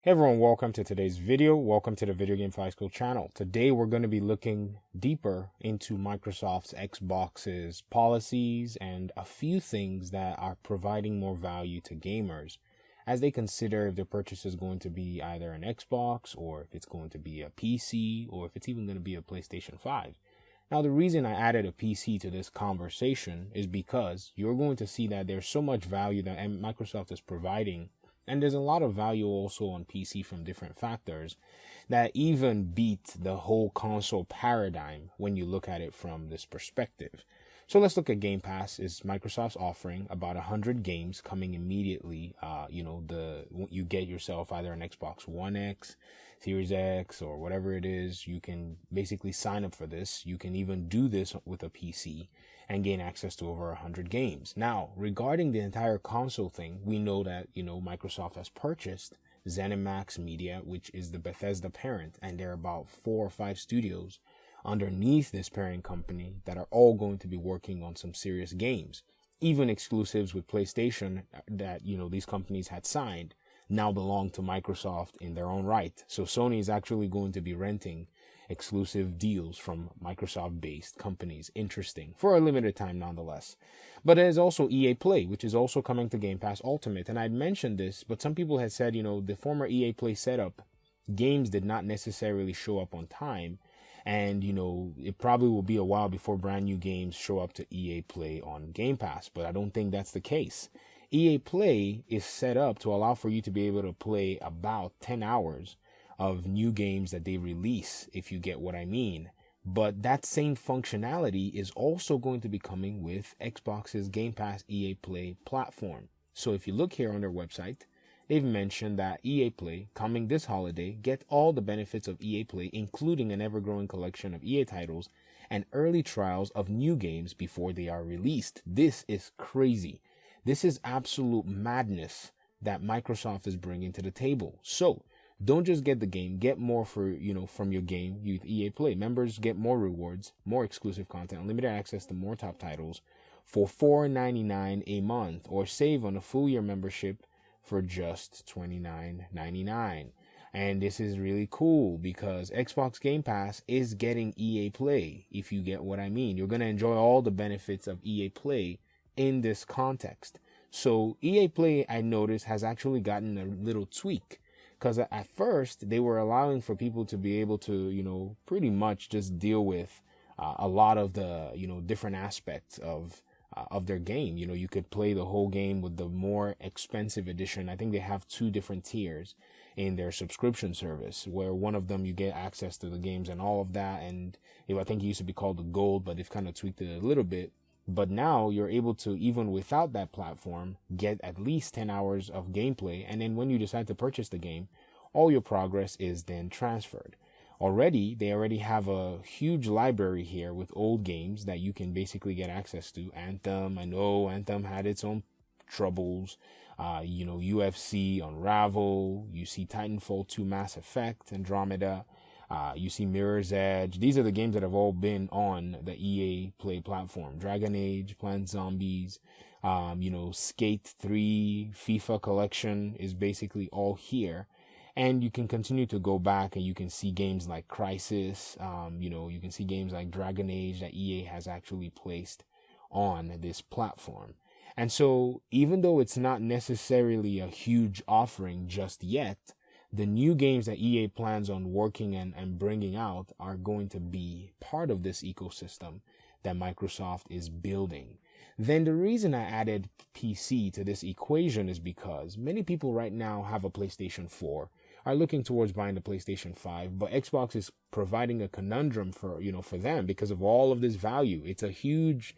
Hey everyone, welcome to today's video. Welcome to the Video Game Fight School channel. Today we're going to be looking deeper into Microsoft's Xbox's policies and a few things that are providing more value to gamers as they consider if their purchase is going to be either an Xbox or if it's going to be a PC or if it's even going to be a PlayStation 5. Now, the reason I added a PC to this conversation is because you're going to see that there's so much value that Microsoft is providing, and there's a lot of value also on PC from different factors that even beat the whole console paradigm when you look at it from this perspective. So let's look at Game Pass. Is Microsoft's offering about 100 games coming immediately. You get yourself either an Xbox One X, Series X, or whatever it is. You can basically sign up for this. You can even do this with a PC and gain access to over 100 games. Now, regarding the entire console thing, we know that, Microsoft has purchased ZeniMax Media, which is the Bethesda parent, and there are about 4 or 5 studios underneath this parent company that are all going to be working on some serious games. Even exclusives with PlayStation that, these companies had signed now belong to Microsoft in their own right. So Sony is actually going to be renting exclusive deals from Microsoft-based companies. Interesting. For a limited time nonetheless. But there's also EA Play, which is also coming to Game Pass Ultimate. And I'd mentioned this, but some people had said, the former EA Play setup, games did not necessarily show up on time. And, it probably will be a while before brand new games show up to EA Play on Game Pass. But I don't think that's the case. EA Play is set up to allow for you to be able to play about 10 hours of new games that they release, if you get what I mean. But that same functionality is also going to be coming with Xbox's Game Pass EA Play platform. So if you look here on their website, they've mentioned that EA Play, coming this holiday, get all the benefits of EA Play, including an ever-growing collection of EA titles and early trials of new games before they are released. This is crazy. This is absolute madness that Microsoft is bringing to the table. So don't just get the game, get more for, from your game with EA Play. Members get more rewards, more exclusive content, unlimited access to more top titles for $4.99 a month, or save on a full year membership for just $29.99. And this is really cool because Xbox Game Pass is getting EA Play, if you get what I mean. You're going to enjoy all the benefits of EA Play in this context. So EA Play, I noticed, has actually gotten a little tweak, because at first they were allowing for people to be able to, pretty much just deal with a lot of the, different aspects of their game. You could play the whole game with the more expensive edition. I think they have 2 different tiers in their subscription service, where one of them you get access to the games and all of that. And I think it used to be called the Gold, but they've kind of tweaked it a little bit. But now you're able to, even without that platform, get at least 10 hours of gameplay. And then when you decide to purchase the game, all your progress is then transferred. They already have a huge library here with old games that you can basically get access to. Anthem, I know Anthem had its own troubles. UFC, Unravel. You see Titanfall 2, Mass Effect, Andromeda. You see Mirror's Edge. These are the games that have all been on the EA Play platform. Dragon Age, Plant Zombies, Skate 3, FIFA Collection is basically all here. And you can continue to go back and you can see games like Crysis. You can see games like Dragon Age that EA has actually placed on this platform. And so even though it's not necessarily a huge offering just yet, the new games that EA plans on working and bringing out are going to be part of this ecosystem that Microsoft is building. Then the reason I added PC to this equation is because many people right now have a PlayStation 4, are looking towards buying the PlayStation 5, but Xbox is providing a conundrum for them because of all of this value. It's a huge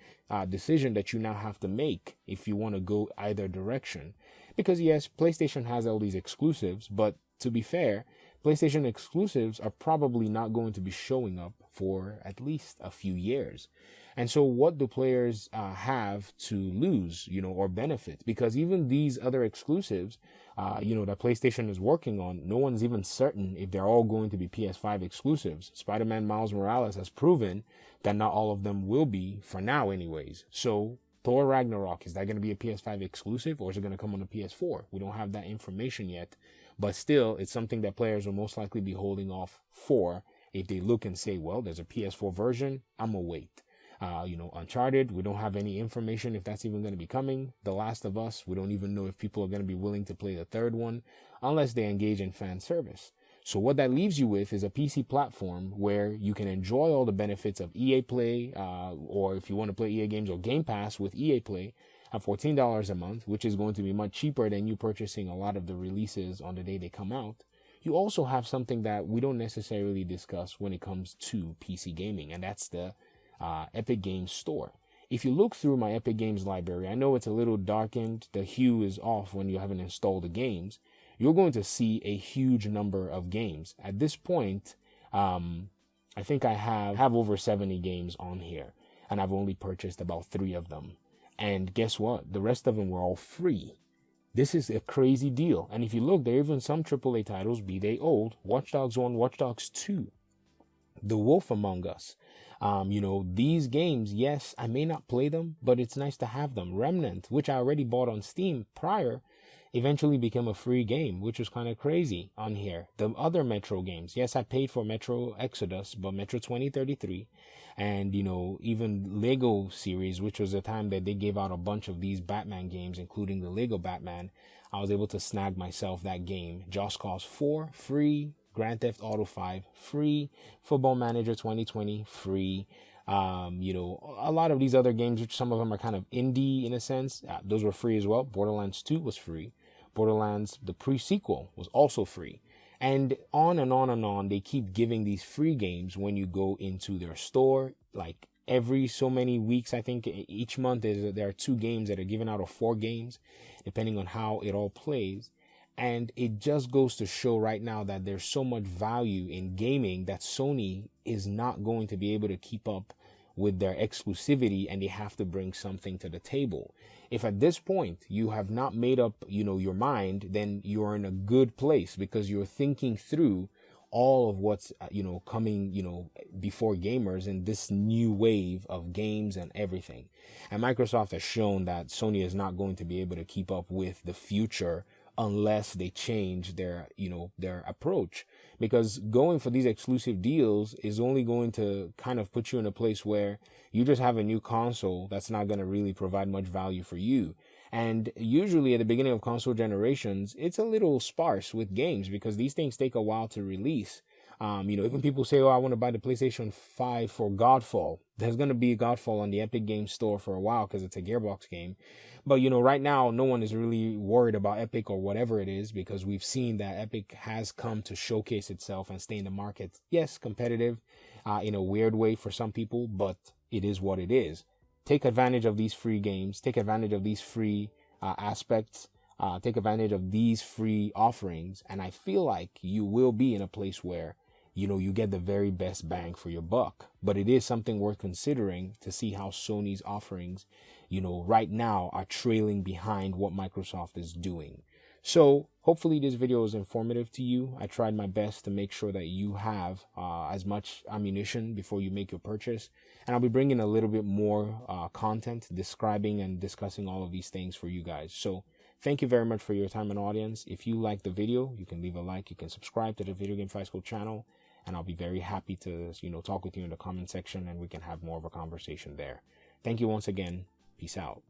decision that you now have to make if you want to go either direction. Because yes, PlayStation has all these exclusives, but to be fair, PlayStation exclusives are probably not going to be showing up for at least a few years. And so what do players have to lose, or benefit? Because even these other exclusives, that PlayStation is working on, no one's even certain if they're all going to be PS5 exclusives. Spider-Man Miles Morales has proven that not all of them will be, for now anyways. So Thor Ragnarok, is that going to be a PS5 exclusive, or is it going to come on the PS4? We don't have that information yet. But still, it's something that players will most likely be holding off for if they look and say, well, there's a PS4 version, I'm gonna wait. Uncharted, we don't have any information if that's even going to be coming. The Last of Us, we don't even know if people are going to be willing to play the third one unless they engage in fan service. So what that leaves you with is a PC platform where you can enjoy all the benefits of EA Play, or if you want to play EA games or Game Pass with EA Play at $14 a month, which is going to be much cheaper than you purchasing a lot of the releases on the day they come out. You also have something that we don't necessarily discuss when it comes to PC gaming, and that's the Epic Games Store. If you look through my Epic Games library, I know it's a little darkened, the hue is off when you haven't installed the games. You're going to see a huge number of games. At this point, I think I have over 70 games on here, and I've only purchased about 3 of them. And guess what? The rest of them were all free. This is a crazy deal. And if you look, there are even some AAA titles, be they old, Watch Dogs 1, Watch Dogs 2, The Wolf Among Us. These games, yes, I may not play them, but it's nice to have them. Remnant, which I already bought on Steam prior, eventually became a free game, which was kind of crazy on here. The other Metro games, yes, I paid for Metro Exodus, but Metro 2033, and, even Lego series, which was the time that they gave out a bunch of these Batman games, including the Lego Batman. I was able to snag myself that game. Just Cause 4, free. Grand Theft Auto 5, free. Football Manager 2020, free. A lot of these other games, which some of them are kind of indie in a sense, those were free as well. Borderlands 2 was free. Borderlands, the pre-sequel, was also free. And on and on and on, they keep giving these free games when you go into their store. Like every so many weeks, I think each month there are 2 games that are given out of 4 games, depending on how it all plays. And it just goes to show right now that there's so much value in gaming that Sony is not going to be able to keep up with their exclusivity, and they have to bring something to the table. If at this point you have not made up, your mind, then you're in a good place because you're thinking through all of what's, coming, before gamers in this new wave of games and everything. And Microsoft has shown that Sony is not going to be able to keep up with the future unless they change their approach, because going for these exclusive deals is only going to kind of put you in a place where you just have a new console that's not going to really provide much value for you. And usually at the beginning of console generations, it's a little sparse with games because these things take a while to release. Even people say, I want to buy the PlayStation 5 for Godfall. There's going to be a Godfall on the Epic Games Store for a while because it's a Gearbox game. But, right now, no one is really worried about Epic or whatever it is, because we've seen that Epic has come to showcase itself and stay in the market. Yes, competitive in a weird way for some people, but it is what it is. Take advantage of these free games. Take advantage of these free aspects. Take advantage of these free offerings. And I feel like you will be in a place where you get the very best bang for your buck. But it is something worth considering to see how Sony's offerings, right now are trailing behind what Microsoft is doing. So hopefully this video is informative to you. I tried my best to make sure that you have as much ammunition before you make your purchase. And I'll be bringing a little bit more content describing and discussing all of these things for you guys. So thank you very much for your time and audience. If you like the video, you can leave a like. You can subscribe to the Video Game Fight School channel. And I'll be very happy to, talk with you in the comment section, and we can have more of a conversation there. Thank you once again. Peace out.